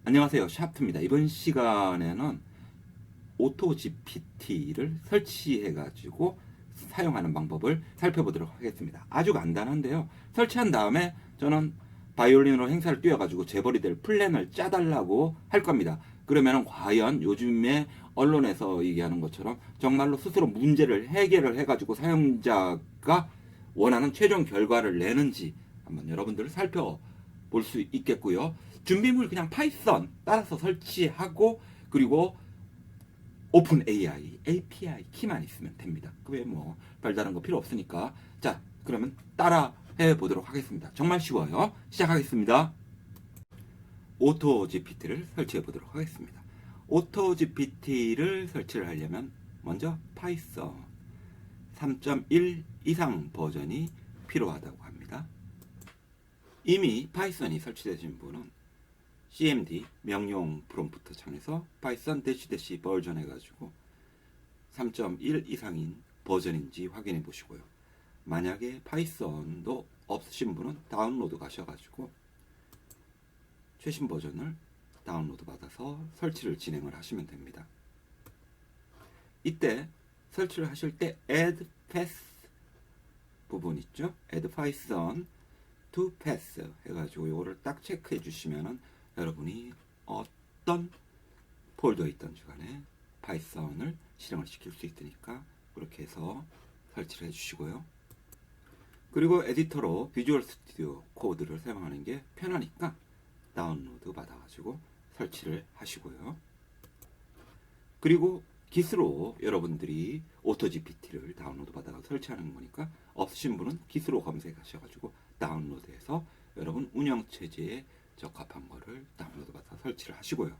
안녕하세요, 샤프트입니다. 이번 시간에는 오토GPT를 설치해가지고 사용하는 방법을 살펴보도록 하겠습니다. 아주 간단한데요. 설치한 다음에 저는 바이올린으로 행사를 띄워가지고 재벌이 될 플랜을 짜달라고 할 겁니다. 그러면 과연 요즘에 언론에서 얘기하는 것처럼 정말로 스스로 문제를 해결을 해가지고 사용자가 원하는 최종 결과를 내는지 한번 여러분들 살펴볼 수 있겠고요. 준비물 그냥 파이썬 따라서 설치하고 그리고 오픈 AI, API 키만 있으면 됩니다. 그 외에 뭐 별다른 거 필요 없으니까. 자, 그러면 따라 해보도록 하겠습니다. 정말 쉬워요. 시작하겠습니다. 오토GPT를 설치해 보도록 하겠습니다. 오토GPT를 설치를 하려면 먼저 파이썬 3.1 이상 버전이 필요하다고 합니다. 이미 파이썬이 설치되신 분은 cmd 명령 프롬프트 창에서 파이썬 --- 버전 해가지고 3.1 이상인 버전인지 확인해 보시고요. 만약에 파이썬도 없으신 분은 다운로드 가셔가지고 최신 버전을 다운로드 받아서 설치를 진행을 하시면 됩니다. 이때 설치를 하실 때 add path 부분 있죠? add python to path 해가지고 이거를 딱 체크해 주시면은 여러분이 어떤 폴더에 있던지 간에 파이썬을 실행을 시킬 수 있으니까 그렇게 해서 설치를 해주시고요. 그리고 에디터로 비주얼 스튜디오 코드를 사용하는 게 편하니까 다운로드 받아가지고 설치를 하시고요. 그리고 깃으로 여러분들이 오토GPT를 다운로드 받아서 설치하는 거니까 없으신 분은 깃으로 검색하셔가지고 다운로드해서 여러분 운영체제에 적합한 거를 다운로드 받아서 설치를 하시고요.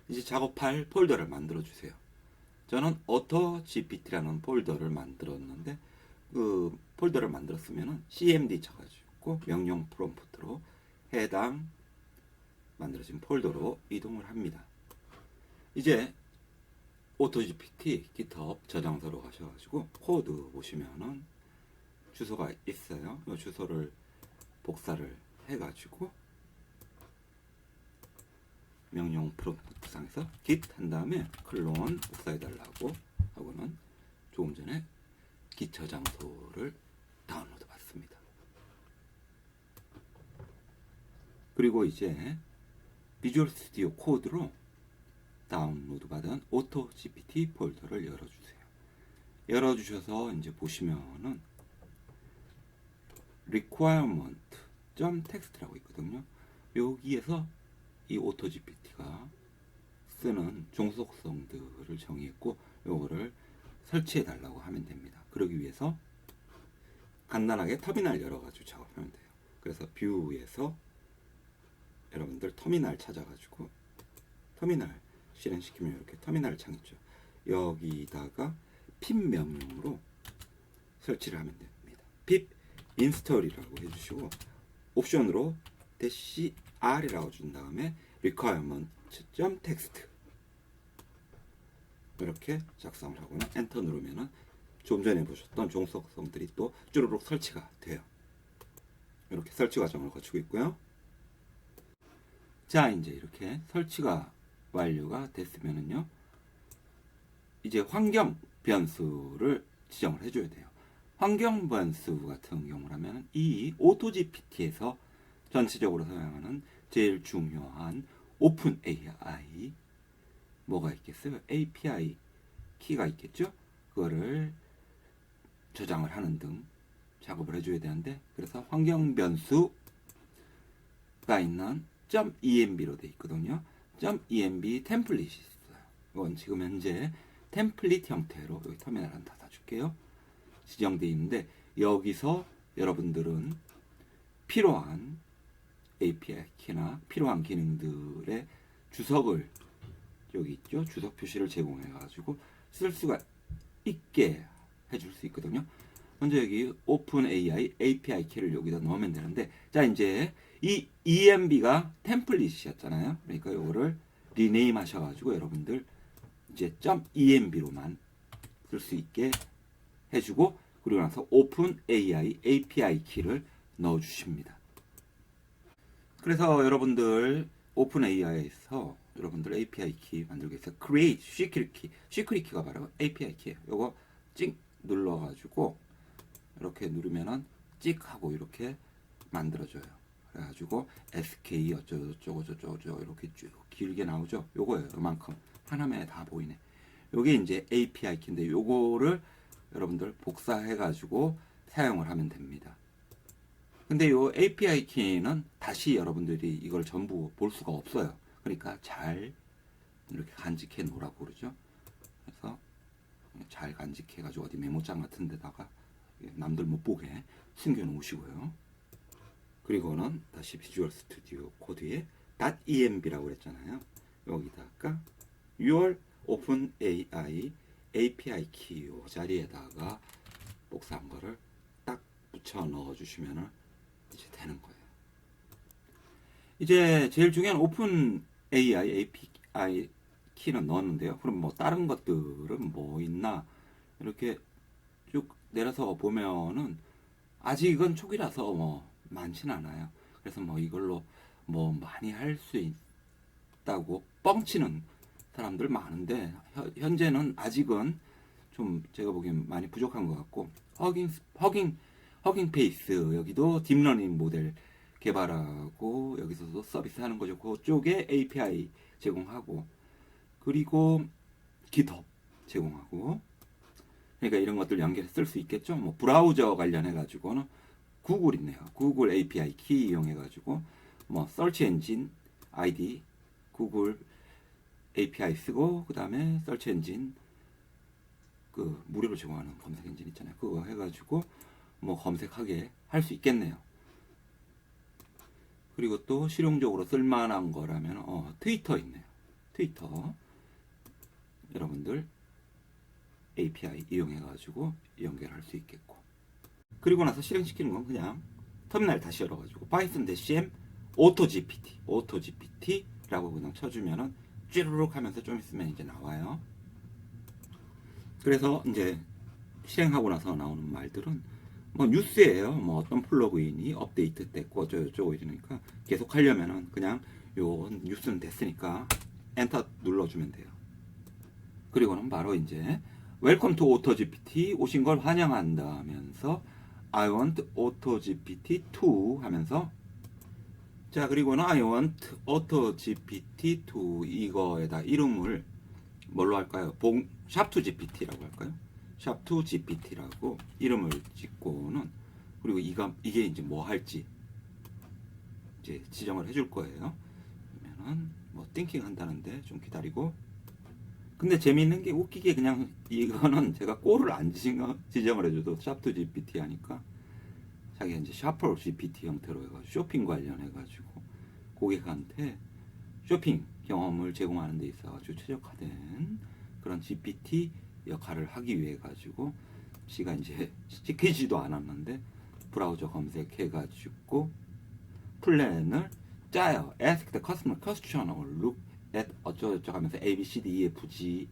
이제 작업할 폴더를 만들어 주세요. 저는 오토GPT라는 폴더를 만들었는데 그 폴더를 만들었으면 cmd 쳐가지고 명령 프롬프트로 해당 만들어진 폴더로 이동을 합니다. 이제 오토GPT GitHub 저장소로 가셔가지고 코드 보시면은 주소가 있어요. 이 주소를 복사를 해가지고 명령 프롬프트상에서 git 한 다음에 클론 복사해달라고 하고는 조금 전에 git 저장소를 다운로드 받습니다. 그리고 이제 비주얼 스튜디오 코드로 다운로드 받은 오토GPT 폴더를 열어주세요. 열어주셔서 이제 보시면은 requirement.txt라고 있거든요. 여기에서 이 오토GPT가 쓰는 종속성들을 정의했고 요거를 설치해 달라고 하면 됩니다. 그러기 위해서 간단하게 터미널 열어가지고 작업하면 돼요. 그래서 뷰에서 여러분들 터미널 찾아가지고 터미널 실행시키면 이렇게 터미널 창 있죠. 여기다가 pip 명령으로 설치를 하면 됩니다. pip install이라고 해주시고 옵션으로 -r이라고 준 다음에 requirement.txt 이렇게 작성을 하고는 엔터 누르면은 좀 전에 보셨던 종속성들이 또 쭈루룩 설치가 돼요. 이렇게 설치 과정을 거치고 있고요. 자, 이제 이렇게 설치가 완료가 됐으면은요, 이제 환경 변수를 지정을 해줘야 돼요. 환경 변수 같은 경우라면 이 오토GPT에서 전체적으로 사용하는 제일 중요한 오픈 AI 뭐가 있겠어요? API 키가 있겠죠? 그거를 저장을 하는 등 작업을 해줘야 되는데, 그래서 환경 변수가 있는 .env로 되어 있거든요. .env 템플릿이 있어요. 이건 지금 현재 템플릿 형태로 여기 터미널 하나 닫아줄게요. 지정되어 있는데 여기서 여러분들은 필요한 API 키나 필요한 기능들의 주석을 여기 있죠. 주석 표시를 제공해 가지고 쓸 수가 있게 해줄 수 있거든요. 먼저 여기 오픈 AI API 키를 여기다 넣으면 되는데, 자, 이제 이 env가 템플릿이었잖아요. 그러니까 이거를 리네임 하셔가지고 여러분들 이제 .env로만 쓸 수 있게 해주고, 그리고 나서 오픈 AI API 키를 넣어주십니다. 그래서 여러분들 오픈 AI에서 여러분들 API 키 만들기 위해서 create 시크릿 키가 바로 API 키예요. 요거 찍 눌러가지고 이렇게 누르면은 찍 하고 이렇게 만들어져요. 그래가지고 SK 어쩌고 저쩌고 이렇게 쭉 길게 나오죠. 요거예요. 요만큼 하나면에 다 보이네. 요게 이제 API 키인데 요거를 여러분들 복사해가지고 사용을 하면 됩니다. 근데 요 API 키는 다시 여러분들이 이걸 전부 볼 수가 없어요. 그러니까 잘 이렇게 간직해 놓으라고 그러죠. 그래서 잘 간직해 가지고 어디 메모장 같은 데다가 남들 못 보게 숨겨 놓으시고요. 그리고는 다시 비주얼 스튜디오 코드에 .env라고 그랬잖아요. 여기다가 your open AI API 키 요 자리에다가 복사한 거를 딱 붙여 넣어 주시면은 이제 되는 거예요. 이제 제일 중요한 오픈 AI API 키는 넣었는데요. 그럼 뭐 다른 것들은 뭐 있나 이렇게 쭉 내려서 보면은 아직은 초기라서 뭐 많진 않아요. 그래서 뭐 이걸로 뭐 많이 할 수 있다고 뻥치는 사람들 많은데 현재는 아직은 좀 제가 보기엔 많이 부족한 것 같고 허깅 페이스 여기도 딥러닝 모델 개발하고 여기서도 서비스 하는 거죠. 그쪽에 API 제공하고 그리고 GitHub 제공하고 그러니까 이런 것들 연결해 쓸 수 있겠죠. 뭐 브라우저 관련해 가지고는 구글 있네요. 구글 API 키 이용해 가지고 뭐 서치 엔진 아이디 구글 API 쓰고 그다음에 서치 엔진 그 무료로 제공하는 검색 엔진 있잖아요. 그거 해 가지고 뭐 검색하게 할 수 있겠네요. 그리고 또 실용적으로 쓸만한 거라면 트위터 있네요. 트위터 여러분들 API 이용해 가지고 연결할 수 있겠고 그리고 나서 실행시키는 건 그냥 터미널 다시 열어가지고 python -m autogpt라고 그냥 쳐주면은 쭈르륵 하면서 좀 있으면 이제 나와요. 그래서 이제 실행하고 나서 나오는 말들은 뭐 뉴스예요. 뭐 어떤 플러그인이 업데이트 됐고 어쩌고 이러니까 계속 하려면은 그냥 요 뉴스는 됐으니까 엔터 눌러주면 돼요. 그리고는 바로 이제 웰컴 투 오토GPT 오신 걸 환영한다 하면서 I want AutoGPT2 하면서 자 그리고는 I want AutoGPT2 이거에다 이름을 뭘로 할까요? 샵2GPT라고 할까요? 샵2GPT라고 이름을 짓고는 그리고 이게 이제 뭐 할지 이제 지정을 해줄 거예요. 그러면은 뭐 띵킹 한다는데 좀 기다리고 근데 재미있는 게 웃기게 그냥 이거는 제가 꼴을 안 지정을 해줘도 샵2GPT 하니까 자기가 이제 샤퍼 GPT 형태로 해가지고 쇼핑 관련해가지고 고객한테 쇼핑 경험을 제공하는 데 있어가지고 최적화된 그런 GPT 역할을 하기 위해 가지고 지가 이제 시키지도 않았는데 브라우저 검색해가지고 플랜을 짜요. Ask the customer question or look at 어쩌고저쩌고 하면서 A, B, C, D, E, F, G,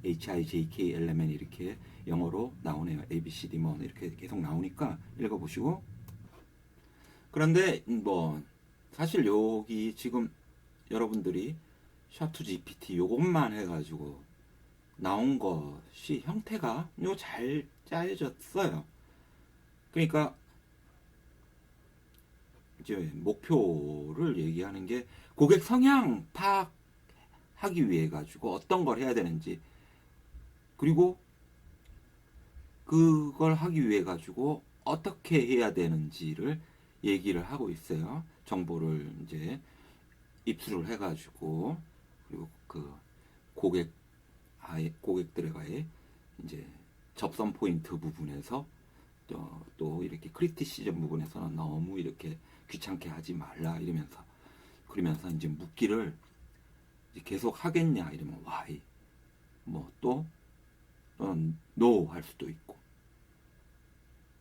H, I, J, K, L, M, N 이렇게 영어로 나오네요. A, B, C, D 뭐 이렇게 계속 나오니까 읽어보시고 그런데 뭐 사실 여기 지금 여러분들이 샵2GPT 요것만 해가지고 나온 것이 형태가 요 잘 짜여졌어요. 그러니까 이제 목표를 얘기하는 게 고객 성향 파악하기 위해 가지고 어떤 걸 해야 되는지 그리고 그걸 하기 위해 가지고 어떻게 해야 되는지를 얘기를 하고 있어요. 정보를 이제 입수를 해가지고 그리고 그 고객들과의 이제 접선 포인트 부분에서 또 이렇게 크리티시즘 부분에서는 너무 이렇게 귀찮게 하지 말라 이러면서 그러면서 이제 묻기를 이제 계속 하겠냐 이러면 why 뭐 또는 no 할 수도 있고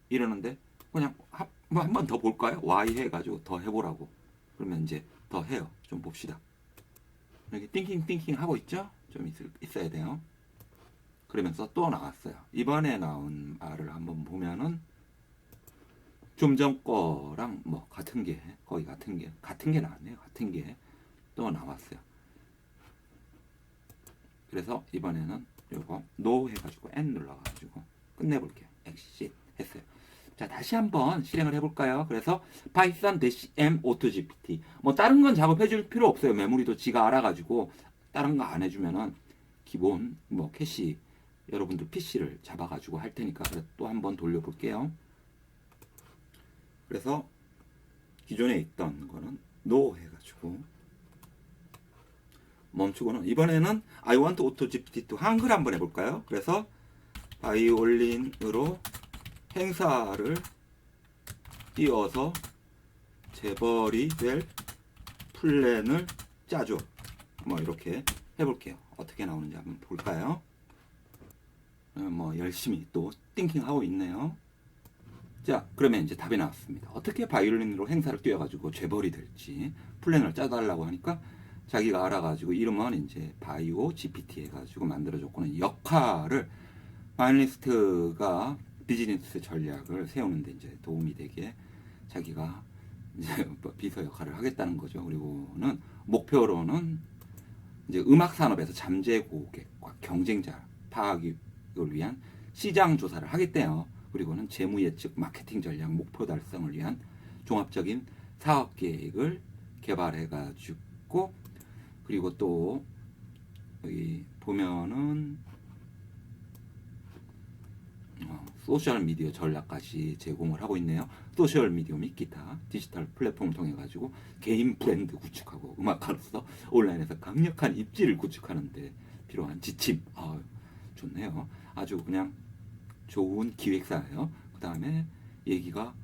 이러는데 그냥 뭐 한 번 더 볼까요? why 해가지고 더 해보라고 그러면 이제 더 해요. 좀 봅시다. 이렇게 띵킹 하고 있죠? 좀 있어야 돼요. 그러면서 또 나왔어요. 이번에 나온 말을 한번 보면은 좀 전 거랑 뭐 같은 게 거의 같은 게 나왔네요. 같은 게 또 나왔어요. 그래서 이번에는 요거 no 해가지고 N 눌러가지고 끝내볼게요. exit 했어요. 자, 다시 한번 실행을 해볼까요? 그래서 python-m AutoGPT. 뭐 다른 건 작업해줄 필요 없어요. 메모리도 지가 알아가지고 다른 거 안 해주면은 기본 뭐 캐시 여러분들 PC를 잡아가지고 할 테니까 또 한번 돌려볼게요. 그래서 기존에 있던 거는 no 해가지고 멈추고는 이번에는 I want AutoGPT2 한글 한번 해볼까요? 그래서 바이올린으로 행사를 띄워서 재벌이 될 플랜을 짜줘. 뭐 이렇게 해볼게요. 어떻게 나오는지 한번 볼까요? 뭐 열심히 또 띵킹하고 있네요. 자, 그러면 이제 답이 나왔습니다. 어떻게 바이올린으로 행사를 띄워가지고 재벌이 될지 플랜을 짜달라고 하니까 자기가 알아가지고 이름은 이제 바이오 GPT 해가지고 만들어줬고는 역할을 바이올리스트가 비즈니스 전략을 세우는데 이제 도움이 되게 자기가 이제 비서 역할을 하겠다는 거죠. 그리고는 목표로는 이제 음악 산업에서 잠재 고객과 경쟁자 파악을 위한 시장 조사를 하겠대요. 그리고는 재무 예측, 마케팅 전략, 목표 달성을 위한 종합적인 사업 계획을 개발해가지고 그리고 또 여기 보면은 소셜 미디어 전략까지 제공을 하고 있네요. 소셜 미디어 및 기타 디지털 플랫폼을 통해 가지고 개인 브랜드 구축하고 음악가로서 온라인에서 강력한 입지를 구축하는 데 필요한 지침. 좋네요. 아주 그냥 좋은 기획사예요. 그 다음에 얘기가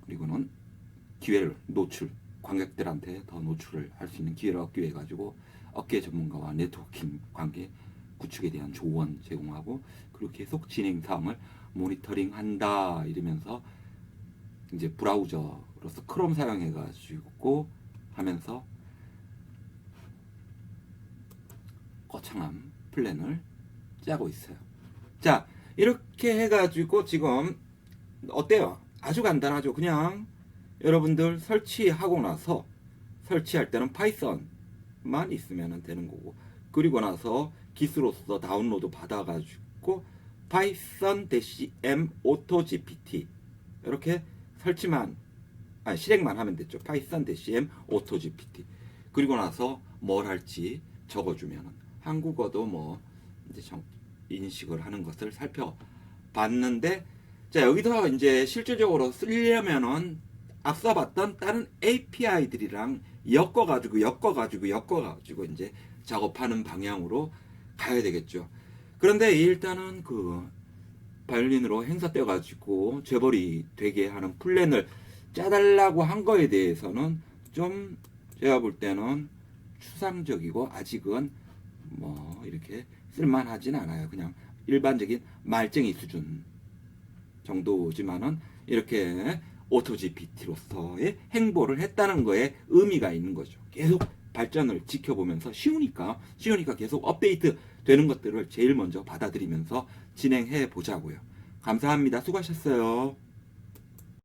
그리고는 기회를 노출 관객들한테 더 노출을 할 수 있는 기회를 얻기 위해 가지고 업계 전문가와 네트워킹 관계 구축에 대한 조언 제공하고 그리고 계속 진행 사항을 모니터링한다 이러면서 이제 브라우저로서 크롬 사용해가지고 하면서 거창한 플랜을 짜고 있어요. 자, 이렇게 해가지고 지금 어때요? 아주 간단하죠. 그냥 여러분들 설치하고 나서 설치할 때는 파이썬만 있으면 되는 거고 그리고 나서 기스로서 다운로드 받아가지고 python-m AutoGPT 이렇게 실행만 하면 됐죠. python-m AutoGPT 그리고 나서 뭘 할지 적어주면 한국어도 뭐 이제 인식을 하는 것을 살펴봤는데 자 여기서 이제 실질적으로 쓰려면은 앞서 봤던 다른 API들이랑 엮어가지고 이제 작업하는 방향으로 가야 되겠죠. 그런데 일단은 그 바이올린으로 행사 떼가지고 재벌이 되게 하는 플랜을 짜달라고 한 거에 대해서는 좀 제가 볼 때는 추상적이고 아직은 뭐 이렇게 쓸만하진 않아요. 그냥 일반적인 말쟁이 수준 정도지만은 이렇게 오토GPT로서의 행보를 했다는 거에 의미가 있는 거죠. 계속 발전을 지켜보면서 쉬우니까 계속 업데이트 되는 것들을 제일 먼저 받아들이면서 진행해 보자고요. 감사합니다. 수고하셨어요.